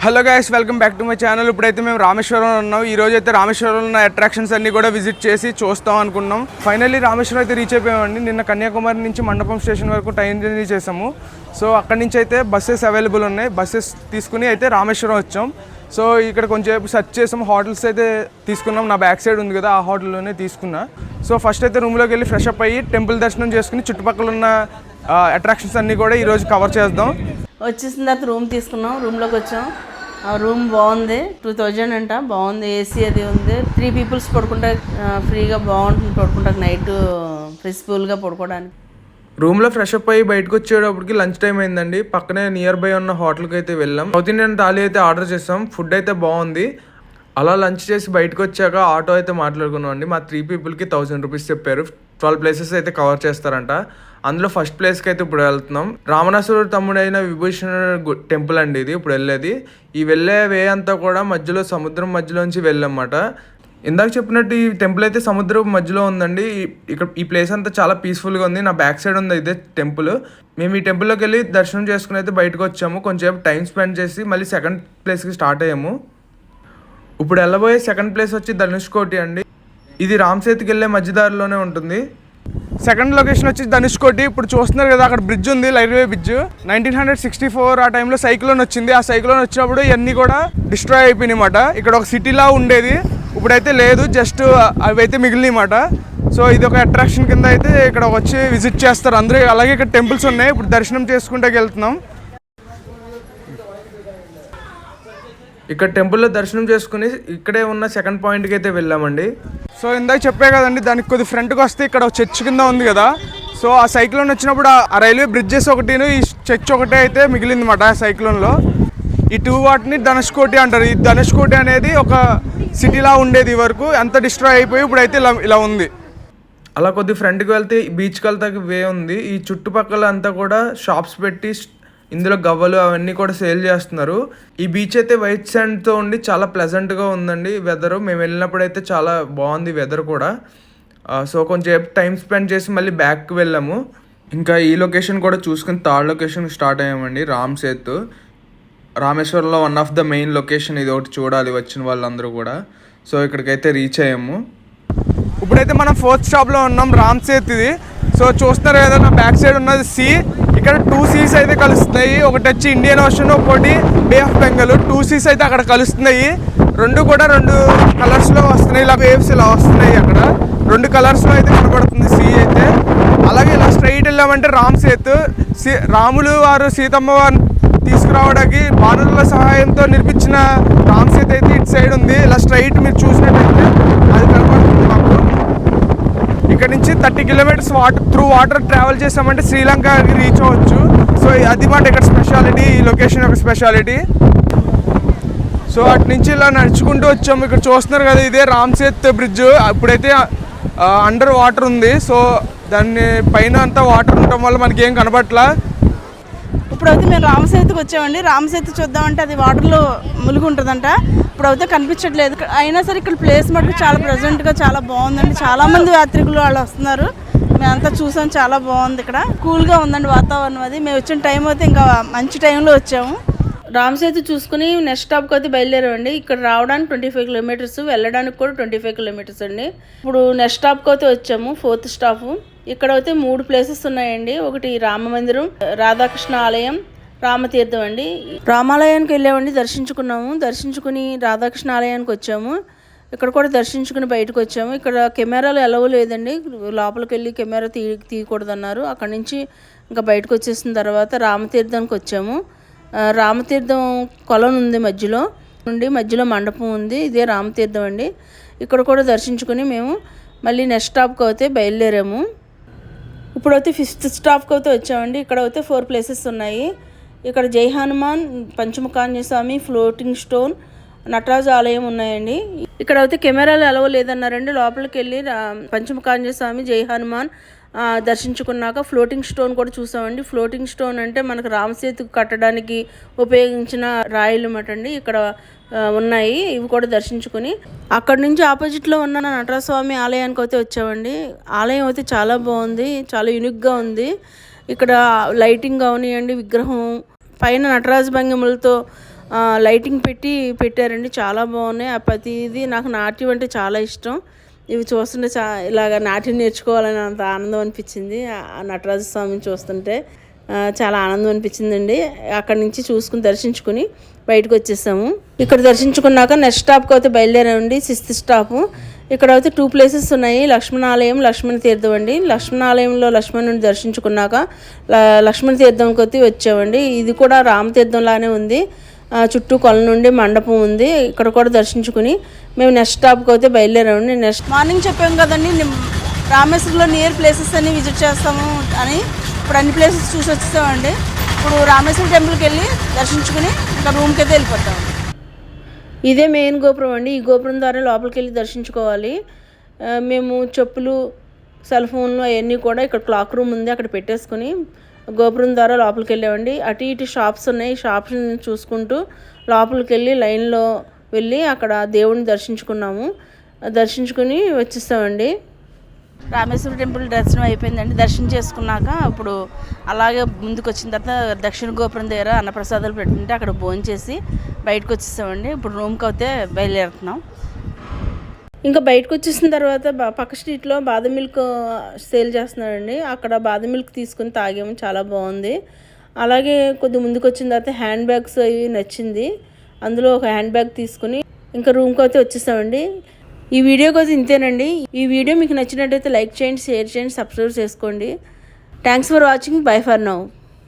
Hello guys, welcome back to my channel. ఇప్పుడైతే మేము రామేశ్వరం ఉన్నాం. ఈ రోజు అయితే రామేశ్వరంలో ఉన్న అట్రాక్షన్స్ అన్ని కూడా విజిట్ చేసి చూస్తాం అనుకున్నాం. ఫైనల్లీ రామేశ్వరం అయితే రీచ్ అయిపోయామండి. నిన్న కన్యాకుమారి నుంచి మండపం స్టేషన్ వరకు ట్రైన్ జర్నీ చేసాము. సో అక్కడి నుంచి అయితే బస్సెస్ అవైలబుల్ ఉన్నాయి. బస్సెస్ తీసుకుని అయితే రామేశ్వరం వచ్చాం. సో ఇక్కడ కొంచెంసేపు సెర్చ్ చేసాం. హోటల్స్ అయితే తీసుకున్నాం. నా బ్యాక్ సైడ్ ఉంది కదా, ఆ హోటల్లోనే తీసుకున్నా. సో ఫస్ట్ అయితే రూమ్లోకి వెళ్ళి ఫ్రెష్ అప్ అయ్యి టెంపుల్ దర్శనం చేసుకుని చుట్టుపక్కల ఉన్న అట్రాక్షన్స్ అన్నీ కూడా ఈరోజు కవర్ చేద్దాం. వచ్చేసిన తర్వాత రూమ్ తీసుకున్నాం. రూమ్లోకి వచ్చాం. ఆ రూమ్ బాగుంది. 2000 అంట. బాగుంది. ఏసీ అది ఉంది. 3 పీపుల్స్ పడుకుంటా ఫ్రీగా బాగుంటుంది. పడుకుంటాకు నైట్ పీస్ఫుల్గా పడుకోవడానికి. రూమ్లో ఫ్రెష్ అప్ అయ్యి బయటకు వచ్చేటప్పటికి లంచ్ టైం అయిందండి. పక్కనే నియర్ బై ఉన్న హోటల్కి అయితే వెళ్ళాం. సౌత్ ఇండియన్ థాలీ అయితే ఆర్డర్ చేసాం. ఫుడ్ అయితే బాగుంది. అలా లంచ్ చేసి బయటకు వచ్చాక ఆటో అయితే మాట్లాడుకున్నాం అండి. మా 3 పీపుల్కి 1000 రూపీస్ చెప్పారు. 12 ప్లేసెస్ అయితే కవర్ చేస్తారంట. అందులో ఫస్ట్ ప్లేస్కి అయితే ఇప్పుడు వెళ్తున్నాం. రావణాసురుడు తమ్ముడైన విభూషణుడు టెంపుల్ అండి ఇది ఇప్పుడు వెళ్ళేది. ఈ వెళ్ళే వే అంతా కూడా మధ్యలో సముద్రం మధ్యలోంచి వెళ్ళామన్నమాట. ఇందాక చెప్పినట్టు ఈ టెంపుల్ అయితే సముద్రం మధ్యలో ఉందండి. ఇక్కడ ఈ ప్లేస్ అంతా చాలా పీస్ఫుల్గా ఉంది. నా బ్యాక్ సైడ్ ఉంది ఇదే టెంపుల్. మేము ఈ టెంపుల్లోకి వెళ్ళి దర్శనం చేసుకుని అయితే బయటకు వచ్చాము. కొంచెంసేపు టైం స్పెండ్ చేసి మళ్ళీ సెకండ్ ప్లేస్కి స్టార్ట్ అయ్యాము. ఇప్పుడు వెళ్ళబోయే సెకండ్ ప్లేస్ వచ్చి ధనుష్కోటి అండి. ఇది రామ్సేతుకి వెళ్ళే మధ్యదారిలోనే ఉంటుంది. సెకండ్ లొకేషన్ వచ్చి ధనుష్కోటి. ఇప్పుడు చూస్తున్నారు కదా, అక్కడ బ్రిడ్జ్ ఉంది, రైల్వే బ్రిడ్జ్. 1964 ఆ టైంలో సైక్లోన్ వచ్చింది. ఆ సైక్లోన్ వచ్చినప్పుడు ఇవన్నీ కూడా డిస్ట్రాయ్ అయిపోయినాయి అన్నమాట. ఇక్కడ ఒక సిటీలా ఉండేది, ఇప్పుడైతే లేదు, జస్ట్ అవి అయితే మిగిలినాయి అన్నమాట. సో ఇది ఒక అట్రాక్షన్ కింద అయితే ఇక్కడ వచ్చి విజిట్ చేస్తారు అందరూ. అలాగే ఇక్కడ టెంపుల్స్ ఉన్నాయి. ఇప్పుడు దర్శనం చేసుకుంటే వెళ్తున్నాం. ఇక్కడ టెంపుల్లో దర్శనం చేసుకుని ఇక్కడే ఉన్న సెకండ్ పాయింట్కి అయితే వెళ్ళామండి. సో ఇందాక చెప్పే కదండి, దానికి కొద్ది ఫ్రంట్కి వస్తే ఇక్కడ చర్చ్ కింద ఉంది కదా. సో ఆ సైక్లోన్ వచ్చినప్పుడు ఆ రైల్వే బ్రిడ్జెస్ ఒకటి, ఈ చర్చ్ ఒకటే అయితే మిగిలింది అన్నమాట ఆ సైక్లోన్లో. ఈ 2 వాటిని ధనుష్కోటి అంటారు. ఈ ధనుష్కోటి అనేది ఒక సిటీలా ఉండేది వరకు, అంత డిస్ట్రాయ్ అయిపోయి ఇప్పుడైతే ఇలా ఉంది. అలా కొద్ది ఫ్రంట్కి వెళ్తే బీచ్కి వెళ్తాకి వే ఉంది. ఈ చుట్టుపక్కల అంతా కూడా షాప్స్ పెట్టి ఇందులో గవ్వలు అవన్నీ కూడా సేల్ చేస్తున్నారు. ఈ బీచ్ అయితే వైట్ శాండ్తో ఉండి చాలా ప్లెజెంట్గా ఉందండి. వెదరు మేము వెళ్ళినప్పుడు అయితే చాలా బాగుంది వెదర్ కూడా. సో కొంచెం టైం స్పెండ్ చేసి మళ్ళీ బ్యాక్కి వెళ్ళాము. ఇంకా ఈ లొకేషన్ కూడా చూసుకుని థర్డ్ లొకేషన్కి స్టార్ట్ అయ్యామండి. రామ్సేతు, రామేశ్వరంలో one of the main location ఇది. ఒకటి చూడాలి వచ్చిన వాళ్ళందరూ కూడా. సో ఇక్కడికైతే రీచ్ అయ్యాము. ఇప్పుడైతే మనం 4th స్టాప్లో ఉన్నాం, రామ్సేతు ఇది. సో చూస్తున్నారు కదా, నా బ్యాక్ సైడ్ ఉన్నది సీ. ఇక్కడ 2 సీస్ అయితే కలుస్తున్నాయి. ఒకటి వచ్చి ఇండియన్ ఓషన్, ఒకటి బే ఆఫ్ బెంగాల్. 2 సీస్ అయితే అక్కడ కలుస్తున్నాయి. రెండు కూడా 2 కలర్స్లో వస్తున్నాయి. ఇలా వేవ్స్ ఇలా వస్తున్నాయి. అక్కడ 2 కలర్స్లో అయితే కనబడుతుంది సీ అయితే. అలాగే ఇలా స్ట్రైట్ వెళ్ళామంటే రామ్సేతు. రాములు వారు సీతమ్మ వారిని తీసుకురావడానికి బాణుల సహాయంతో నిర్మించిన రామ్సేతు అయితే ఇటు సైడ్ ఉంది. ఇలా స్ట్రైట్ మీరు చూసినట్టయితే అది కనబడుతుంది మాకు. ఇక్కడ నుంచి 30 కిలోమీటర్స్ వాటర్ ట్రావెల్ చేసామంటే శ్రీలంకకి రీచ్ అవ్వచ్చు. సో అది మాట ఇక్కడ స్పెషాలిటీ, ఈ లొకేషన్ యొక్క స్పెషాలిటీ. సో అటు నుంచి ఇలా నడుచుకుంటూ వచ్చాము. ఇక్కడ చూస్తున్నారు కదా, ఇదే రామ్సేతు బ్రిడ్జ్. ఇప్పుడైతే అండర్ వాటర్ ఉంది. సో దాన్ని పైన అంతా వాటర్ ఉండటం వల్ల మనకి ఏం కనబట్లా. ఇప్పుడైతే మేము రామసేతుకి వచ్చామండి. రామసేతు చూద్దామంటే అది వాటర్లో ములిగి ఉంటుందంట. ఇప్పుడైతే కనిపించట్లేదు. అయినా సరే ఇక్కడ ప్లేస్ మటుకు చాలా ప్రజెంట్గా చాలా బాగుందండి. చాలామంది యాత్రికులు వాళ్ళు వస్తున్నారు. మేమంతా చూసాం, చాలా బాగుంది. ఇక్కడ కూల్గా ఉందండి వాతావరణం. అది మేము వచ్చిన టైం అయితే ఇంకా మంచి టైంలో వచ్చాము. రామసేతు చూసుకుని నెక్స్ట్ స్టాప్కి అయితే బయలుదేరామండి. ఇక్కడ రావడానికి 25 కిలోమీటర్స్, వెళ్ళడానికి కూడా 25 కిలోమీటర్స్ అండి. ఇప్పుడు నెక్స్ట్ స్టాప్కి అయితే వచ్చాము, 4th స్టాప్. ఇక్కడ అయితే 3 ప్లేసెస్ ఉన్నాయండి. ఒకటి రామ మందిరం, రాధాకృష్ణ ఆలయం, రామతీర్థం అండి. రామాలయానికి వెళ్ళామండి, దర్శించుకున్నాము. దర్శించుకుని రాధాకృష్ణ ఆలయానికి వచ్చాము. ఇక్కడ కూడా దర్శించుకుని బయటకు వచ్చాము. ఇక్కడ కెమెరాలు ఎలవ్ లేదండి, లోపలికి వెళ్ళి కెమెరా తీయకూడదు అన్నారు. అక్కడి నుంచి ఇంకా బయటకు వచ్చేసిన తర్వాత రామతీర్థానికి వచ్చాము. రామతీర్థం కొలను ఉంది మధ్యలో మండపం ఉంది. ఇదే రామతీర్థం అండి. ఇక్కడ కూడా దర్శించుకుని మేము మళ్ళీ నెక్స్ట్ స్టాప్కి అయితే బయలుదేరాము. ఇప్పుడైతే 5th స్టాప్కి అయితే వచ్చామండి. ఇక్కడ అయితే 4 ప్లేసెస్ ఉన్నాయి. ఇక్కడ జై హనుమాన్, పంచముఖాంజనేయ స్వామి, ఫ్లోటింగ్ స్టోన్, నటరాజు ఆలయం ఉన్నాయండి. ఇక్కడ అయితే కెమెరాలు ఎలవ లేదన్నారండి. లోపలికి వెళ్ళి పంచముఖాంజనేయ స్వామి, జై హనుమాన్ దర్శించుకున్నాక ఫ్లోటింగ్ స్టోన్ కూడా చూసామండి. ఫ్లోటింగ్ స్టోన్ అంటే మనకు రామసేతు కట్టడానికి ఉపయోగించిన రాయిలు అన్నమాట అండి. ఇక్కడ ఉన్నాయి, ఇవి కూడా దర్శించుకుని అక్కడ నుంచి ఆపోజిట్లో ఉన్న నటరాజస్వామి ఆలయానికి అయితే వచ్చామండి. ఆలయం అయితే చాలా బాగుంది, చాలా యూనిక్గా ఉంది. ఇక్కడ లైటింగ్ అవనియండి, విగ్రహం పైన నటరాజ భంగిమలతో లైటింగ్ పెట్టారండి, చాలా బాగున్నాయి. ఆ ప్రతిదీ నాకు నాట్యం అంటే చాలా ఇష్టం. ఇవి చూస్తుంటే ఇలాగ నాట్యం నేర్చుకోవాలని అంత ఆనందం అనిపించింది. ఆ నటరాజ స్వామిని చూస్తుంటే చాలా ఆనందం అనిపించిందండి. అక్కడి నుంచి చూసుకుని దర్శించుకుని బయటకు వచ్చేసాము. ఇక్కడ దర్శించుకున్నాక నెక్స్ట్ స్టాప్కి అయితే బయలుదేరామండి. 6th stop. ఇక్కడ అయితే 2 ప్లేసెస్ ఉన్నాయి, లక్ష్మణాలయం, లక్ష్మణ తీర్థం అండి. లక్ష్మణాలయంలో లక్ష్మణుని దర్శించుకున్నాక లక్ష్మణ తీర్థంకి అయితే వచ్చామండి. ఇది కూడా రామతీర్థం లానే ఉంది. చుట్టూ కొల నుండి మండపం ఉంది. ఇక్కడ కూడా దర్శించుకుని మేము నెక్స్ట్ స్టాప్కి అయితే బయలుదేరామండి. నెక్స్ట్ మార్నింగ్ చెప్పాము కదండి, రామేశ్వరంలో నియర్ ప్లేసెస్ అన్ని విజిట్ చేస్తాము అని. ఇప్పుడు అన్ని ప్లేసెస్ చూసి వచ్చేసామండి. ఇప్పుడు రామేశ్వరం టెంపుల్కి వెళ్ళి దర్శించుకుని ఇంకా రూమ్కి అయితే వెళ్ళిపోతాం. ఇదే మెయిన్ గోపురం అండి. ఈ గోపురం ద్వారా లోపలికి వెళ్ళి దర్శించుకోవాలి. మేము చెప్పులు, సెల్ ఫోన్లు అవన్నీ కూడా ఇక్కడ క్లాక్ రూమ్ ఉంది, అక్కడ పెట్టేసుకుని గోపురం ద్వారా లోపలికి వెళ్ళామండి. అటు ఇటు షాప్స్ ఉన్నాయి. ఈ షాప్స్ చూసుకుంటూ లోపలికి వెళ్ళి లైన్లో వెళ్ళి అక్కడ దేవుడిని దర్శించుకుని వచ్చేస్తామండి. రామేశ్వరం టెంపుల్ దర్శనం అయిపోయిందండి. దర్శనం చేసుకున్నాక ఇప్పుడు అలాగే ముందుకు వచ్చిన తర్వాత దక్షిణ గోపురం దగ్గర అన్నప్రసాదాలు పెట్టుకుంటే అక్కడ భోజనం చేసి బయటకు వచ్చేసామండి. ఇప్పుడు రూమ్కి అయితే బయలుదేరుతున్నాం. ఇంకా బయటకు వచ్చేసిన తర్వాత పక్క స్ట్రీట్లో బాదం మిల్క్ సేల్ చేస్తున్నాడండి. అక్కడ బాదం మిల్క్ తీసుకుని తాగాము, చాలా బాగుంది. అలాగే కొద్ది ముందుకు వచ్చిన తర్వాత హ్యాండ్ బ్యాగ్స్ అవి నచ్చింది. అందులో ఒక హ్యాండ్ బ్యాగ్ తీసుకుని ఇంకా రూమ్కి అయితే వచ్చేసామండి. ఈ వీడియోకి అయితే ఇంతేనండి. ఈ వీడియో మీకు నచ్చినట్టయితే లైక్ చేయండి, షేర్ చేయండి, సబ్స్క్రైబ్ చేసుకోండి. Thanks for watching. By for now.